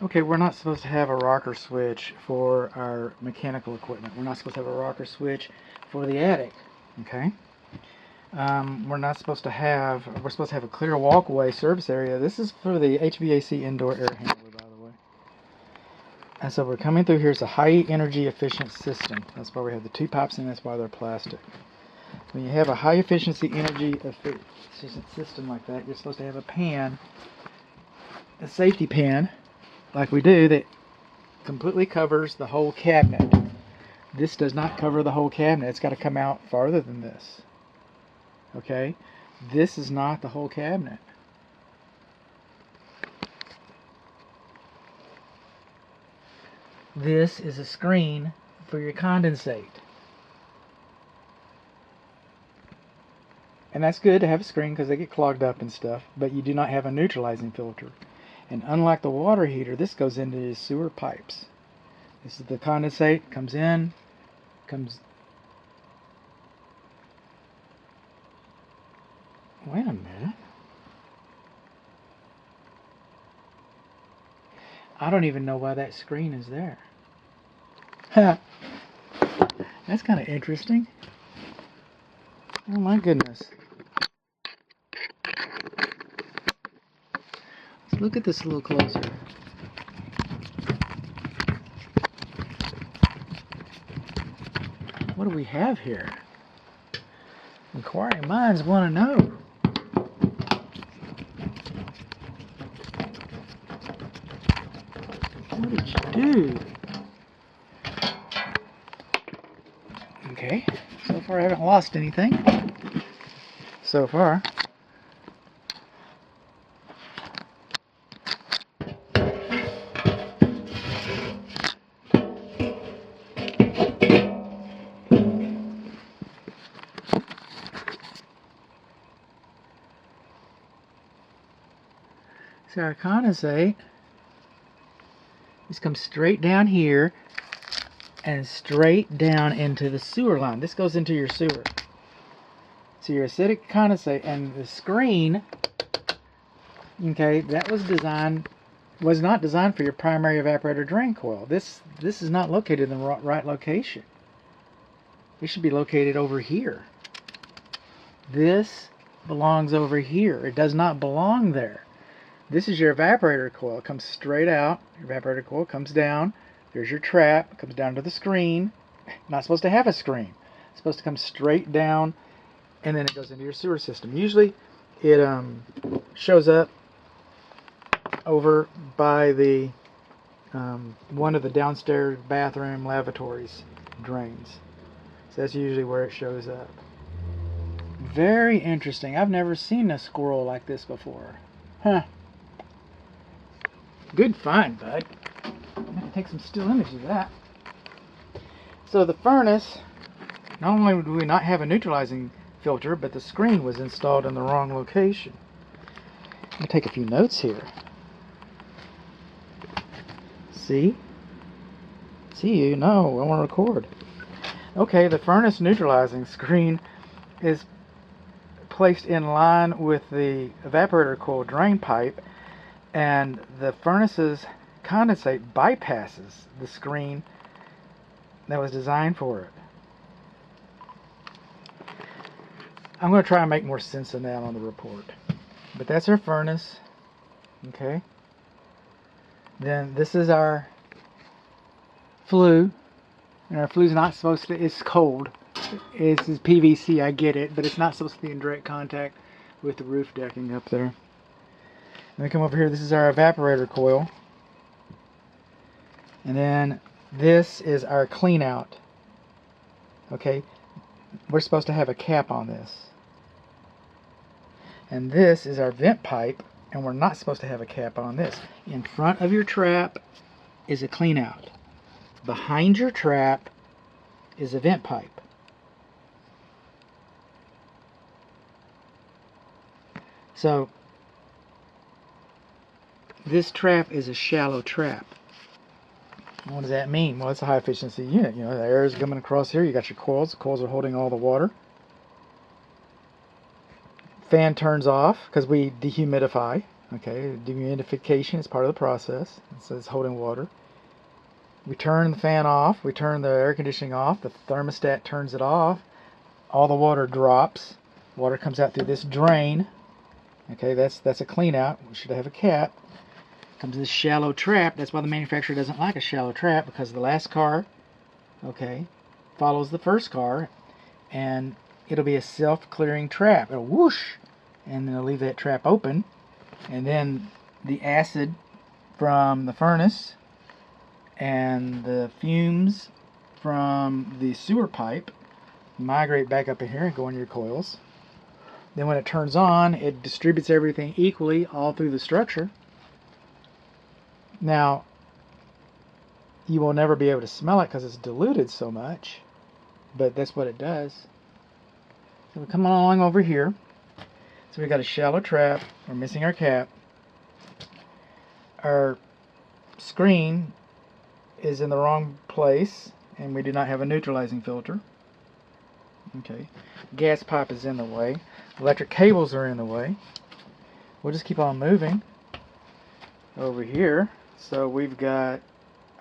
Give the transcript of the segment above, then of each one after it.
Okay, we're not supposed to have a rocker switch for our mechanical equipment. We're not supposed to have a rocker switch for the attic. Okay. We're supposed to have a clear walkway service area. This is for the HVAC indoor air handler, by the way. And so we're coming through here. It's a high energy efficient system. That's why we have the two pipes in. That's why they're plastic. When you have a high efficiency energy efficient system like that, you're supposed to have a pan, a safety pan, like we do, that completely covers the whole cabinet. This does not cover the whole cabinet. It's got to come out farther than this. Okay? This is not the whole cabinet. This is a screen for your condensate. And that's good to have a screen because they get clogged up and stuff, but you do not have a neutralizing filter. And unlike the water heater, this goes into the sewer pipes. This is the condensate, comes in, wait a minute. I don't even know why that screen is there. That's kind of interesting. Oh my goodness. Let's look at this a little closer. What do we have here? Inquiring minds want to know. What did you do? Okay, so far I haven't lost anything. So far. So our condensate just comes straight down here and straight down into the sewer line. This goes into your sewer. So your acidic condensate and the screen, okay, that was not designed for your primary evaporator drain coil. This is not located in the right location. It should be located over here. This belongs over here. It does not belong there. This is your evaporator coil. It comes straight out. Your evaporator coil comes down. There's your trap. It comes down to the screen. Not supposed to have a screen. It's supposed to come straight down, and then it goes into your sewer system. Usually, it shows up over by the one of the downstairs bathroom lavatories drains. So that's usually where it shows up. Very interesting. I've never seen a squirrel like this before. Huh. Good find, bud. I'm going to take some still images of that. So the furnace, not only do we not have a neutralizing filter, but the screen was installed in the wrong location. I'm going to take a few notes here. See? See you? No, I want to record. Okay, the furnace neutralizing screen is placed in line with the evaporator coil drain pipe, and the furnace's condensate bypasses the screen that was designed for it. I'm going to try and make more sense of that on the report. But that's our furnace. Okay. Then this is our flue. And our flue's not supposed to, it's cold. It's PVC, I get it, but it's not supposed to be in direct contact with the roof decking up there. Then we come over here, this is our evaporator coil. And then this is our clean out. Okay, we're supposed to have a cap on this. And this is our vent pipe, and we're not supposed to have a cap on this. In front of your trap is a clean out. Behind your trap is a vent pipe. So this trap is a shallow trap. What does that mean? Well, it's a high efficiency unit. You know, the air is coming across here. You got your coils. The coils are holding all the water. Fan turns off because we dehumidify. Okay, dehumidification is part of the process. It says holding water. We turn the fan off, we turn the air conditioning off, the thermostat turns it off, all the water drops, water comes out through this drain. Okay, that's a clean out. We should have a cap. Comes this shallow trap. That's why the manufacturer doesn't like a shallow trap, because the last car, okay, follows the first car, and it'll be a self-clearing trap. It'll whoosh, and then it'll leave that trap open, and then the acid from the furnace and the fumes from the sewer pipe migrate back up in here and go in your coils. Then when it turns on, it distributes everything equally all through the structure. Now, you will never be able to smell it because it's diluted so much, but that's what it does. So we come along over here. So we got a shallow trap. We're missing our cap. Our screen is in the wrong place, and we do not have a neutralizing filter. Okay, gas pipe is in the way. Electric cables are in the way. We'll just keep on moving over here. So we've got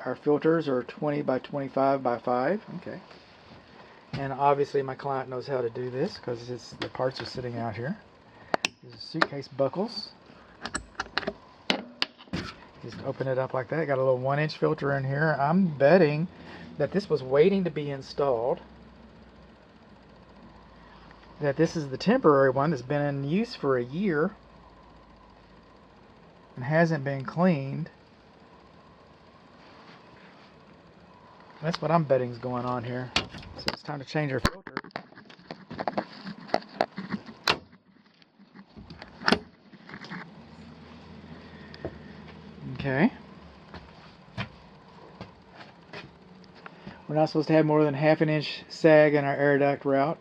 our filters are 20 by 25 by 5. Okay, and obviously my client knows how to do this because the parts are sitting out here. There's suitcase buckles. Just open it up like that. Got a little 1-inch filter in here. I'm betting that this was waiting to be installed. That this is the temporary one that's been in use for a year and hasn't been cleaned. That's what I'm betting is going on here. So it's time to change our filter. Okay. We're not supposed to have more than 1/2 inch sag in our air duct route.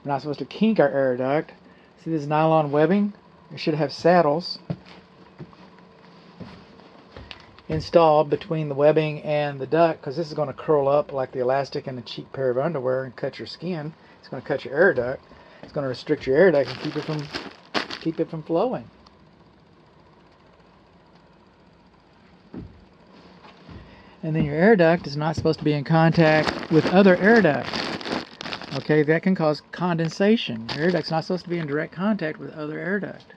We're not supposed to kink our air duct. See this nylon webbing? It should have saddles installed between the webbing and the duct, because this is going to curl up like the elastic in a cheap pair of underwear and cut your skin. It's going to cut your air duct. It's going to restrict your air duct and keep it from flowing. And then your air duct is not supposed to be in contact with other air ducts. Okay, that can cause condensation. Your air duct's not supposed to be in direct contact with other air duct.